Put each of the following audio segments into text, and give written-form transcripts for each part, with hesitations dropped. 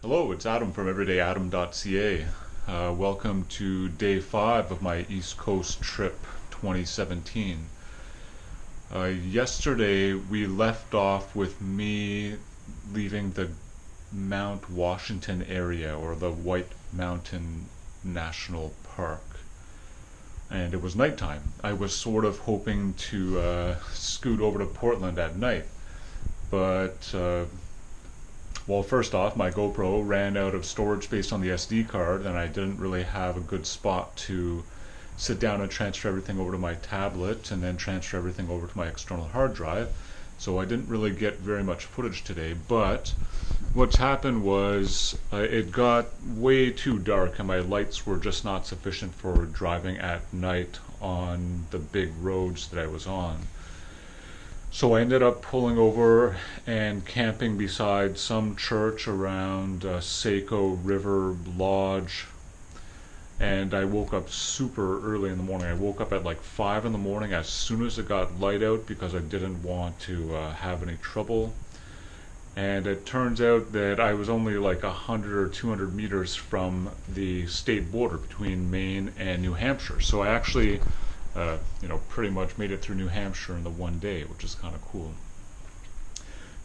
Hello, it's Adam from everydayadam.ca. Welcome to day 5 of my East Coast trip 2017. Yesterday we left off with me leaving the Mount Washington area, or the White Mountain National Park. And it was nighttime. I was sort of hoping to scoot over to Portland at night, but well, first off, my GoPro ran out of storage space on the SD card, and I didn't really have a good spot to sit down and transfer everything over to my tablet and then transfer everything over to my external hard drive. So I didn't really get very much footage today, but what's happened was it got way too dark and my lights were just not sufficient for driving at night on the big roads that I was on. So I ended up pulling over and camping beside some church around Saco River Lodge, and I woke up super early in the morning. I woke up at like 5 in the morning as soon as it got light out because I didn't want to have any trouble. And it turns out that I was only like 100 or 200 meters from the state border between Maine and New Hampshire. So I actually pretty much made it through New Hampshire in the one day, which is kind of cool.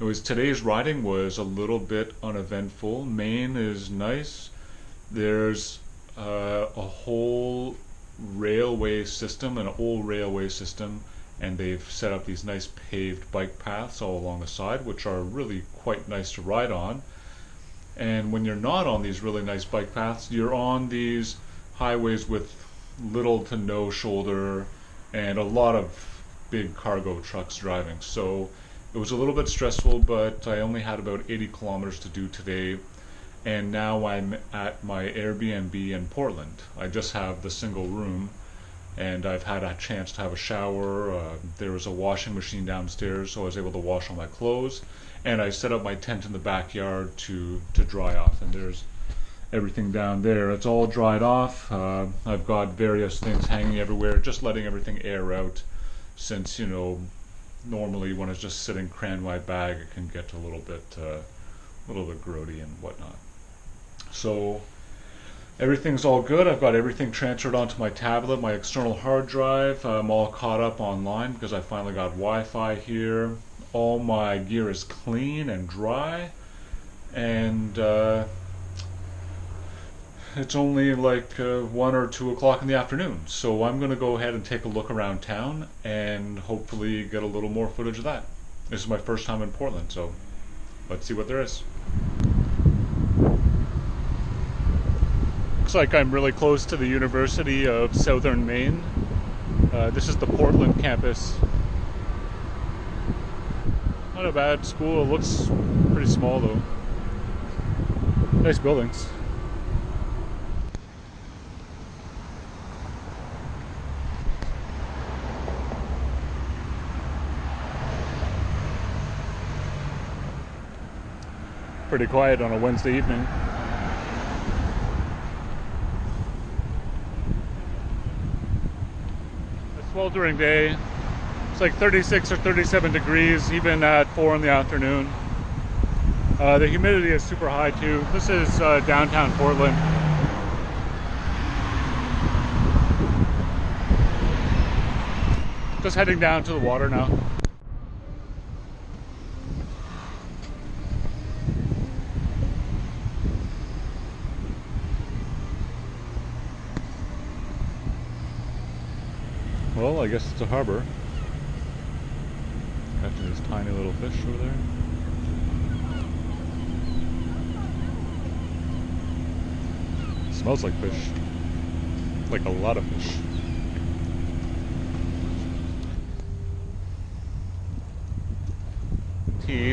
Today's riding was a little bit uneventful. Maine is nice. There's a whole railway system, an old railway system, and they've set up these nice paved bike paths all along the side, which are really quite nice to ride on. And when you're not on these really nice bike paths, you're on these highways with little to no shoulder and a lot of big cargo trucks driving. So it was a little bit stressful, but I only had about 80 kilometers to do today, and now I'm at my Airbnb in Portland. I just have the single room, and I've had a chance to have a shower. There was a washing machine downstairs, so I was able to wash all my clothes, and I set up my tent in the backyard to dry off, and there's everything down there. It's all dried off. I've got various things hanging everywhere, just letting everything air out, since normally when it's just sitting crammed in my bag, it can get a little bit grody and whatnot. So everything's all good. I've got everything transferred onto my tablet, my external hard drive. I'm all caught up online because I finally got Wi-Fi here. All my gear is clean and dry, and it's only like 1 or 2 o'clock in the afternoon, so I'm going to go ahead and take a look around town and hopefully get a little more footage of that. This is my first time in Portland, so let's see what there is. Looks like I'm really close to the University of Southern Maine. This is the Portland campus. Not a bad school. It looks pretty small though. Nice buildings. Pretty quiet on a Wednesday evening. A sweltering day. It's like 36 or 37 degrees even at 4 in the afternoon. The humidity is super high too. This is downtown Portland. Just heading down to the water now. Well, I guess it's a harbor. Catching this tiny little fish over there. Smells like fish. Like a lot of fish.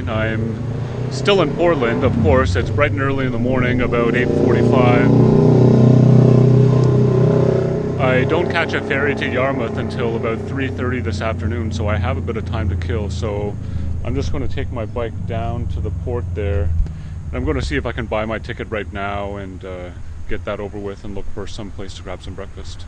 I'm still in Portland, of course. It's bright and early in the morning, about 8:45. I don't catch a ferry to Yarmouth until about 3:30 this afternoon, so I have a bit of time to kill. So I'm just going to take my bike down to the port there. And I'm going to see if I can buy my ticket right now and get that over with and look for some place to grab some breakfast.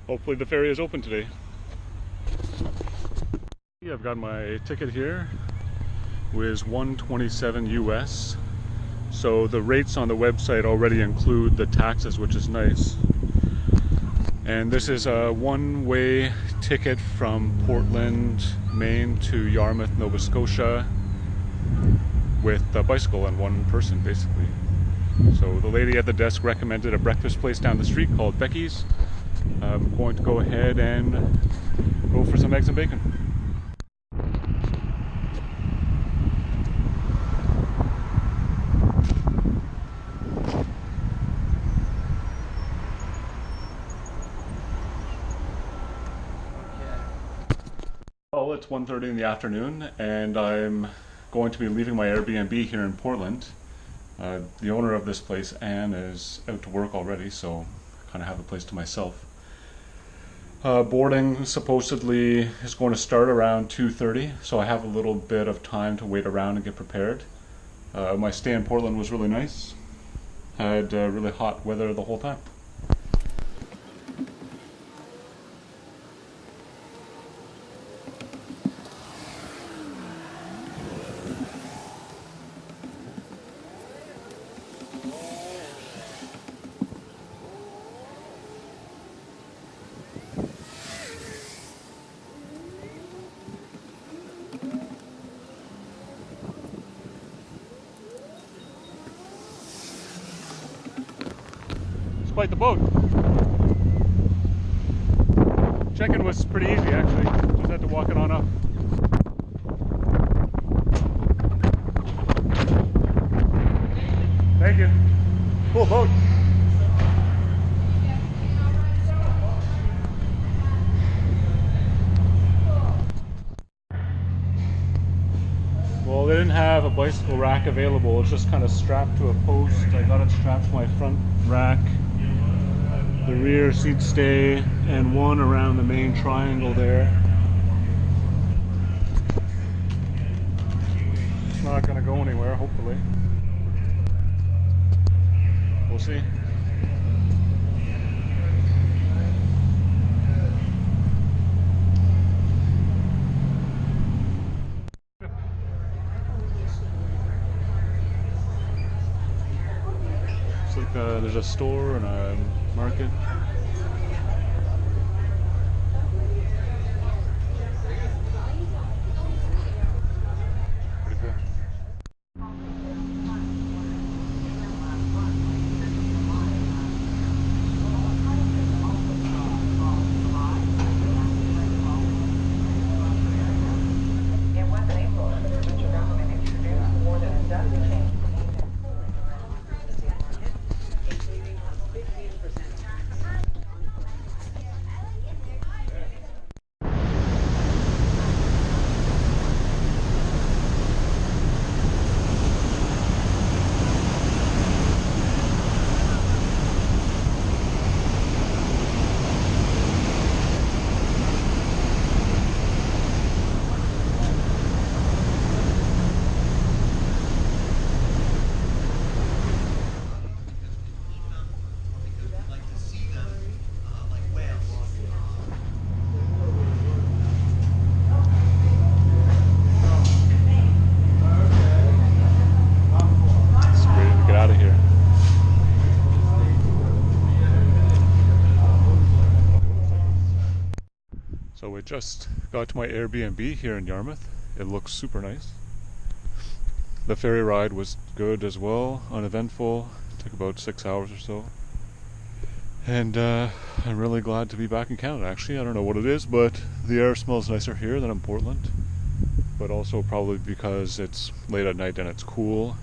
hopefully the ferry is open today. I've got my ticket here, which is $127 US. So the rates on the website already include the taxes, which is nice. And this is a one-way ticket from Portland, Maine to Yarmouth, Nova Scotia, with a bicycle and one person basically. So the lady at the desk recommended a breakfast place down the street called Becky's. I'm going to go ahead and go for some eggs and bacon. Well, it's 1:30 in the afternoon and I'm going to be leaving my Airbnb here in Portland. The owner of this place, Anne, is out to work already, so I kind of have the place to myself. Boarding supposedly is going to start around 2:30, so I have a little bit of time to wait around and get prepared. My stay in Portland was really nice. Had really hot weather the whole time. Quite the boat. Check-in was pretty easy actually. Just had to walk it on up. Thank you. Cool boat. Well, they didn't have a bicycle rack available. It's just kind of strapped to a post. I got it strapped to my front rack, the rear seat stay, and one around the main triangle there. It's not going to go anywhere, hopefully. We'll see. Looks like there's a store and a market. Pretty cool. It wasn't April, the provincial government introduced more than a dozen changes. So we just got to my Airbnb here in Yarmouth. It looks super nice. The ferry ride was good as well, uneventful. Took about 6 hours or so. And I'm really glad to be back in Canada actually. I don't know what it is, but the air smells nicer here than in Portland. But also probably because it's late at night and it's cool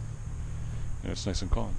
and it's nice and calm.